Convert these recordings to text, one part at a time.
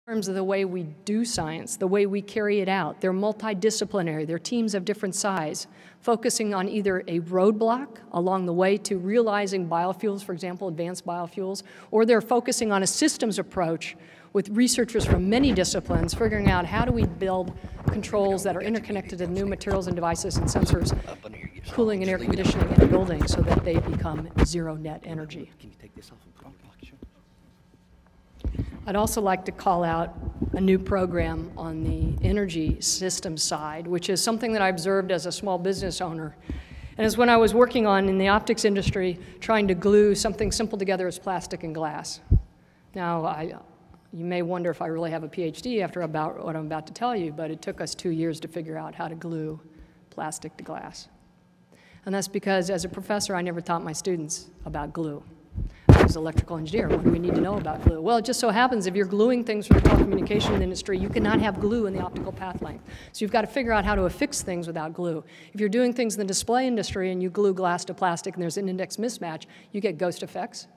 in terms of the way we do science, the way we carry it out. They're multidisciplinary, they're teams of different size, focusing on either a roadblock along the way to realizing biofuels, for example, advanced biofuels, or they're focusing on a systems approach with researchers from many disciplines figuring out how do we build controls that are interconnected to new materials and devices and sensors, cooling and air conditioning in a building so that they become zero net energy. Can you take this off and put on the box? I'd also like to call out a new program on the energy system side, which is something that I observed as a small business owner. And it's when I was working on, in the optics industry, trying to glue something simple together as plastic and glass. Now, you may wonder if I really have a PhD after about what I'm about to tell you, but it took us 2 years to figure out how to glue plastic to glass. And that's because as a professor, I never taught my students about glue. I was an electrical engineer. What do we need to know about glue? Well, it just so happens if you're gluing things for the telecommunication industry, you cannot have glue in the optical path length. So you've got to figure out how to affix things without glue. If you're doing things in the display industry and you glue glass to plastic and there's an index mismatch, you get ghost effects.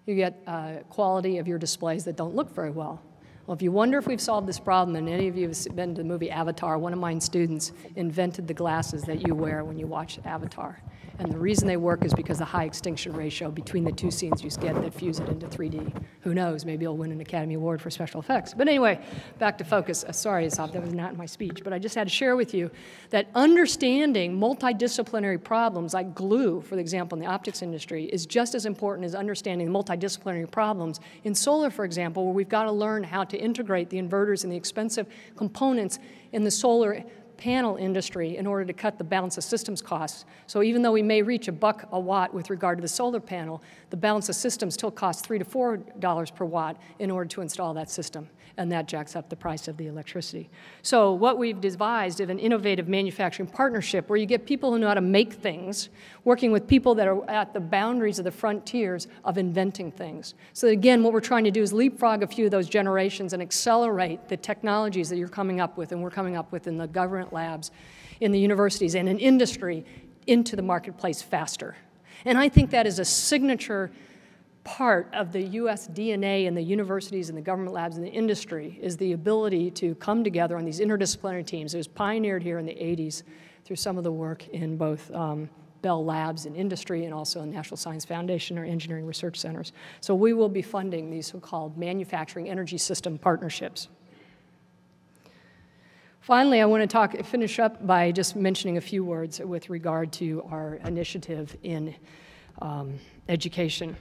You get quality of your displays that don't look very well. Well, if you wonder if we've solved this problem, and any of you have been to the movie Avatar, one of my students invented the glasses that you wear when you watch Avatar. And the reason they work is because the high extinction ratio between the two scenes you get that fuse it into 3D. Who knows, maybe he'll win an Academy Award for special effects. But anyway, back to focus. Sorry, Asaf, that was not in my speech, but I just had to share with you that understanding multidisciplinary problems like glue, for example, in the optics industry, is just as important as understanding multidisciplinary problems in solar, for example, where we've got to learn how to integrate the inverters and the expensive components in the solar panel industry in order to cut the balance of systems costs. So even though we may reach $1 a watt with regard to the solar panel, the balance of systems still costs $3 to $4 per watt in order to install that system, and that jacks up the price of the electricity. So what we've devised is an innovative manufacturing partnership where you get people who know how to make things, working with people that are at the boundaries of the frontiers of inventing things. So again, what we're trying to do is leapfrog a few of those generations and accelerate the technologies that you're coming up with and we're coming up with in the government labs, in the universities, and in industry into the marketplace faster. And I think that is a signature part of the U.S. DNA in the universities and the government labs and the industry is the ability to come together on these interdisciplinary teams. It was pioneered here in the 80s through some of the work in both Bell Labs and industry and also the National Science Foundation or engineering research centers. So we will be funding these so-called manufacturing energy system partnerships. Finally, I want to finish up by just mentioning a few words with regard to our initiative in education.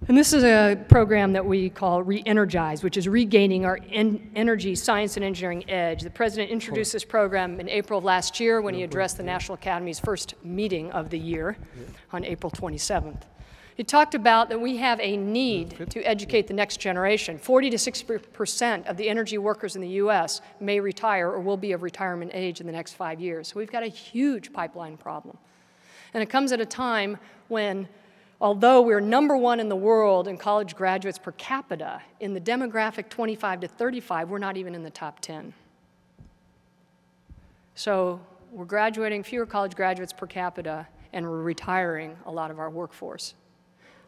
And this is a program that we call Re-Energize, which is regaining our energy, science, and engineering edge. The President introduced this program in April of last year when he addressed the National Academy's first meeting of the year on April 27th. He talked about that we have a need to educate the next generation. 40 to 60% of the energy workers in the U.S. may retire or will be of retirement age in the next 5 years. So we've got a huge pipeline problem. And it comes at a time when, although we're #1 in the world in college graduates per capita, in the demographic 25 to 35, we're not even in the top 10. So we're graduating fewer college graduates per capita, and we're retiring a lot of our workforce.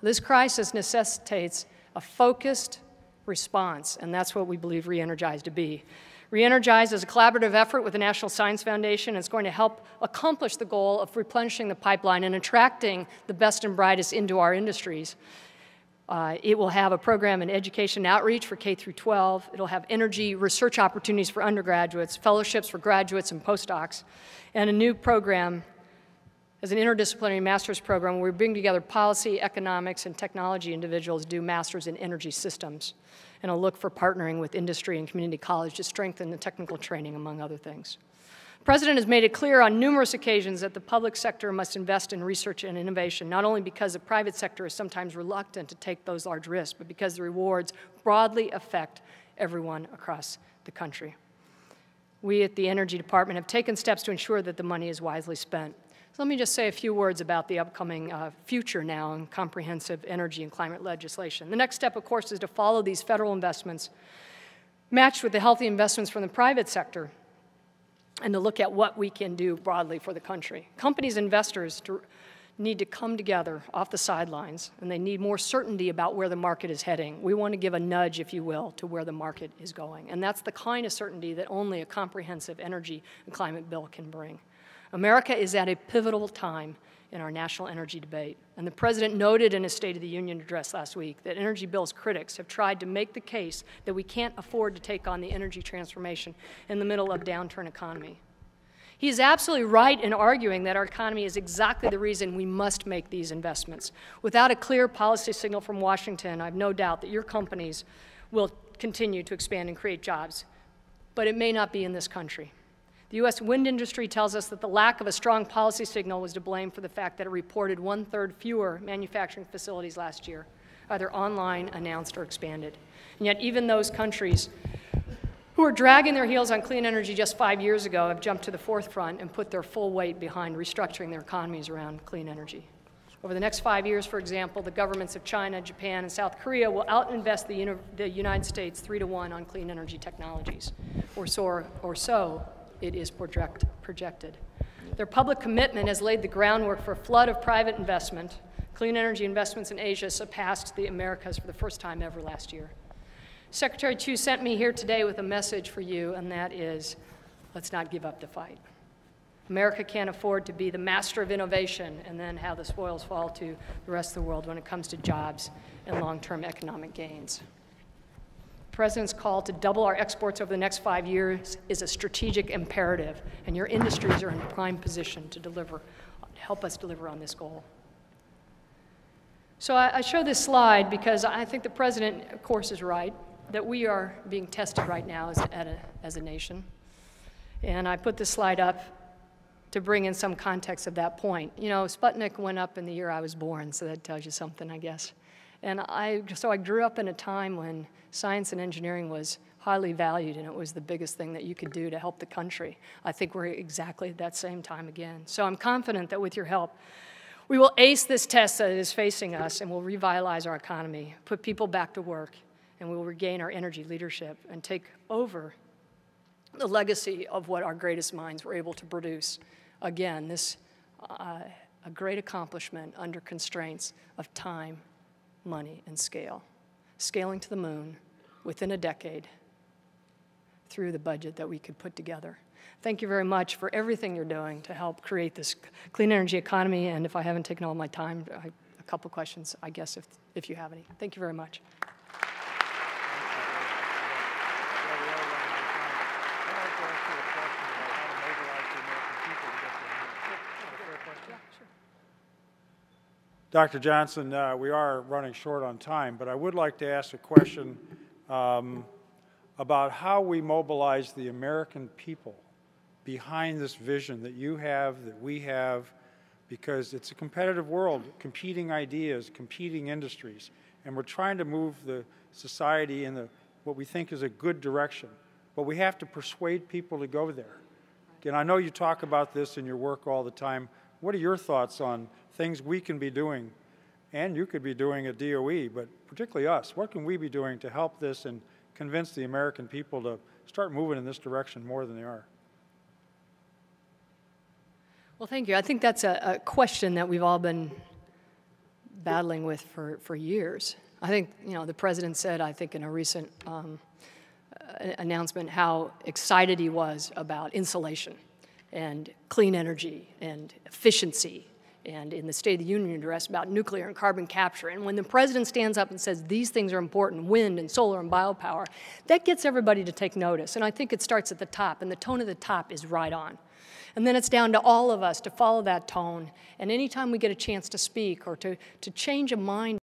This crisis necessitates a focused response, and that's what we believe Re-Energize to be. Re-Energize is a collaborative effort with the National Science Foundation. It's going to help accomplish the goal of replenishing the pipeline and attracting the best and brightest into our industries. It will have a program in education outreach for K through 12. It'll have energy research opportunities for undergraduates, fellowships for graduates and postdocs, and a new program as an interdisciplinary master's program where we bring together policy, economics, and technology individuals to do masters in energy systems, and a look for partnering with industry and community college to strengthen the technical training, among other things. The President has made it clear on numerous occasions that the public sector must invest in research and innovation, not only because the private sector is sometimes reluctant to take those large risks, but because the rewards broadly affect everyone across the country. We at the Energy Department have taken steps to ensure that the money is wisely spent. So let me just say a few words about the upcoming future now in comprehensive energy and climate legislation. The next step, of course, is to follow these federal investments matched with the healthy investments from the private sector and to look at what we can do broadly for the country. Companies and investors need to come together off the sidelines, and they need more certainty about where the market is heading. We want to give a nudge, if you will, to where the market is going. And that's the kind of certainty that only a comprehensive energy and climate bill can bring. America is at a pivotal time in our national energy debate. And the President noted in his State of the Union address last week that energy bill's critics have tried to make the case that we can't afford to take on the energy transformation in the middle of a downturn economy. He is absolutely right in arguing that our economy is exactly the reason we must make these investments. Without a clear policy signal from Washington, I have no doubt that your companies will continue to expand and create jobs, but it may not be in this country. The U.S. wind industry tells us that the lack of a strong policy signal was to blame for the fact that it reported 1/3 fewer manufacturing facilities last year, either online, announced, or expanded. And yet even those countries who were dragging their heels on clean energy just 5 years ago have jumped to the forefront and put their full weight behind restructuring their economies around clean energy. Over the next 5 years, for example, the governments of China, Japan, and South Korea will out-invest the United States 3-to-1 on clean energy technologies, or so it is projected. Their public commitment has laid the groundwork for a flood of private investment. Clean energy investments in Asia surpassed the Americas for the first time ever last year. Secretary Chu sent me here today with a message for you, and that is, let's not give up the fight. America can't afford to be the master of innovation and then have the spoils fall to the rest of the world when it comes to jobs and long-term economic gains. The President's call to double our exports over the next 5 years is a strategic imperative, and your industries are in prime position to help us deliver on this goal. So I show this slide because I think the President, of course, is right, that we are being tested right now as a nation. And I put this slide up to bring in some context of that point. You know, Sputnik went up in the year I was born, so that tells you something, I guess. And so I grew up in a time when science and engineering was highly valued, and it was the biggest thing that you could do to help the country. I think we're exactly at that same time again. So I'm confident that with your help, we will ace this test that is facing us, and we'll revitalize our economy, put people back to work, and we will regain our energy leadership and take over the legacy of what our greatest minds were able to produce. Again, this a great accomplishment under constraints of time, money, and scale. Scaling to the moon within a decade through the budget that we could put together. Thank you very much for everything you're doing to help create this clean energy economy, and if I haven't taken all my time, a couple questions, I guess, if you have any. Thank you very much. Dr. Johnson, we are running short on time, but I would like to ask a question about how we mobilize the American people behind this vision that you have, that we have, because it's a competitive world, competing ideas, competing industries, and we're trying to move the society in what we think is a good direction, but we have to persuade people to go there. And I know you talk about this in your work all the time. What are your thoughts on things we can be doing, and you could be doing at DOE, but particularly us? What can we be doing to help this and convince the American people to start moving in this direction more than they are? Well, thank you. I think that's a question that we've all been battling with for years. I think, you know, the President said, I think in a recent announcement, how excited he was about insulation and clean energy and efficiency, and in the State of the Union address about nuclear and carbon capture. And when the President stands up and says these things are important, wind and solar and biopower, that gets everybody to take notice. And I think it starts at the top, and the tone at the top is right on. And then it's down to all of us to follow that tone. And anytime we get a chance to speak or to change a mind